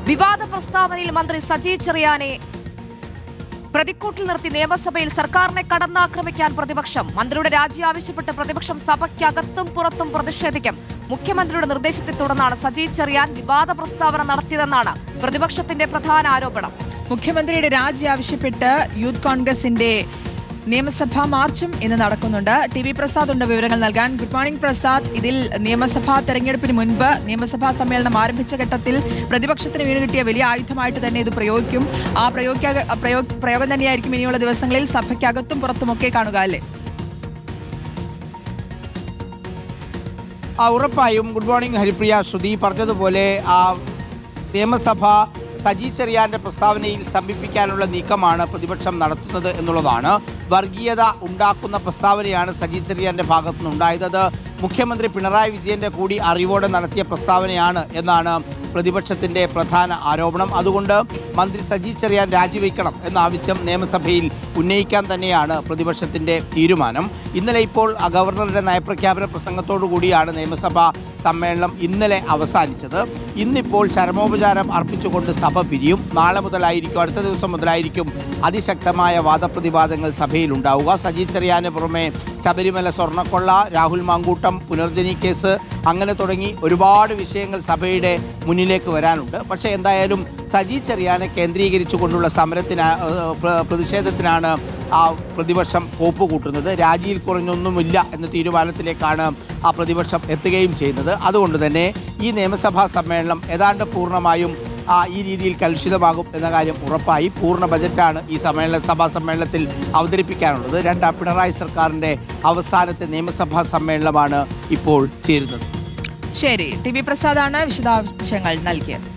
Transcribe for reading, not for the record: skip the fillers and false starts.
വിവാദ പ്രസ്താവനയിൽ മന്ത്രി സജി ചെറിയാനെ പ്രതിക്കൂട്ടിൽ നിർത്തി നിയമസഭയിൽ സർക്കാരിനെ കടന്നാക്രമിക്കാൻ പ്രതിപക്ഷം. മന്ത്രിയുടെ രാജി ആവശ്യപ്പെട്ട് പ്രതിപക്ഷം സഭയ്ക്കകത്തും പുറത്തും പ്രതിഷേധിക്കും. മുഖ്യമന്ത്രിയുടെ നിർദ്ദേശത്തെ തുടർന്നാണ് സജി ചെറിയാൻ വിവാദ പ്രസ്താവന നടത്തിയതെന്നാണ് പ്രതിപക്ഷത്തിന്റെ പ്രധാന ആരോപണം. മുഖ്യമന്ത്രിയുടെ രാജി ആവശ്യപ്പെട്ട് യൂത്ത് കോൺഗ്രസിന്റെ നിയമസഭാ മാർച്ചും ഇന്ന് നടക്കുന്നുണ്ട്. ടി വി പ്രസാദ് ഉണ്ട് വിവരങ്ങൾ നൽകാൻ. Good morning Prasad. ഇതിൽ നിയമസഭാ തെരഞ്ഞെടുപ്പിന് മുൻപ് നിയമസഭാ സമ്മേളനം ആരംഭിച്ച ഘട്ടത്തിൽ പ്രതിപക്ഷത്തിന് വീണ് കിട്ടിയ വലിയ ആയുധമായിട്ട് തന്നെ ഇത് പ്രയോഗിക്കും. ആ പ്രയോഗം തന്നെയായിരിക്കും ഇനിയുള്ള ദിവസങ്ങളിൽ സഭയ്ക്കകത്തും പുറത്തുമൊക്കെ കാണുക, അല്ലേ? ഉറപ്പായും. Good morning Haripriya. ശ്രുതി പറഞ്ഞതുപോലെ നിയമസഭ സജി ചെറിയാന്റെ പ്രസ്താവനയിൽ സ്തംഭിപ്പിക്കാനുള്ള നീക്കമാണ് പ്രതിപക്ഷം നടത്തുന്നത് എന്നുള്ളതാണ്. വർഗീയത ഉണ്ടാക്കുന്ന പ്രസ്താവനയാണ് സജി ചെറിയാന്റെ ഭാഗത്തുനിന്നുണ്ടായത്. അത് മുഖ്യമന്ത്രി പിണറായി വിജയന്റെ കൂടി അറിവോടെ നടത്തിയ പ്രസ്താവനയാണ് എന്നാണ് പ്രതിപക്ഷത്തിന്റെ പ്രധാന ആരോപണം. അതുകൊണ്ട് മന്ത്രി സജി ചെറിയാൻ രാജിവെക്കണം എന്ന ആവശ്യം നിയമസഭയിൽ ഉന്നയിക്കാൻ തന്നെയാണ് പ്രതിപക്ഷത്തിന്റെ തീരുമാനം. ഇന്നലെ ഇപ്പോൾ ഗവർണറുടെ നയപ്രഖ്യാപന പ്രസംഗത്തോടു കൂടിയാണ് നിയമസഭാ സമ്മേളനം ഇന്നലെ അവസാനിച്ചത്. ഇന്നിപ്പോൾ ചരമോപചാരം അർപ്പിച്ചുകൊണ്ട് സഭ പിരിയും. നാളെ മുതലായിരിക്കും, അടുത്ത ദിവസം മുതലായിരിക്കും അതിശക്തമായ വാദപ്രതിവാദങ്ങൾ സഭയിൽ ഉണ്ടാവുക. സജി ചെറിയാന് പുറമെ ശബരിമല സ്വർണ്ണക്കൊള്ള, രാഹുൽ മാങ്കൂട്ടം, പുനർജനി കേസ്, അങ്ങനെ തുടങ്ങി ഒരുപാട് വിഷയങ്ങൾ സഭയുടെ മുന്നിലേക്ക് വരാനുണ്ട്. പക്ഷേ എന്തായാലും സജി ചെറിയാനെ കേന്ദ്രീകരിച്ചുകൊണ്ടുള്ള പ്രതിഷേധത്തിനാണ് പ്രതിപക്ഷം കോപ്പ് കൂട്ടുന്നത്. രാജിയിൽ കുറഞ്ഞൊന്നുമില്ല എന്ന തീരുമാനത്തിലേക്കാണ് പ്രതിപക്ഷം എത്തുകയും ചെയ്യുന്നത്. അതുകൊണ്ട് തന്നെ ഈ നിയമസഭാ സമ്മേളനം ഏതാണ്ട് പൂർണ്ണമായും ഈ രീതിയിൽ കലുഷിതമാകും എന്ന കാര്യം ഉറപ്പായി. പൂർണ്ണ ബജറ്റാണ് ഈ സഭാ സമ്മേളനത്തിൽ അവതരിപ്പിക്കാനുള്ളത്. പിണറായി സർക്കാരിൻ്റെ അവസാനത്തെ നിയമസഭാ സമ്മേളനമാണ് ഇപ്പോൾ ചേരുന്നത്. ശരി, ടി വി പ്രസാദാണ് വിശദാംശങ്ങൾ നൽകിയത്.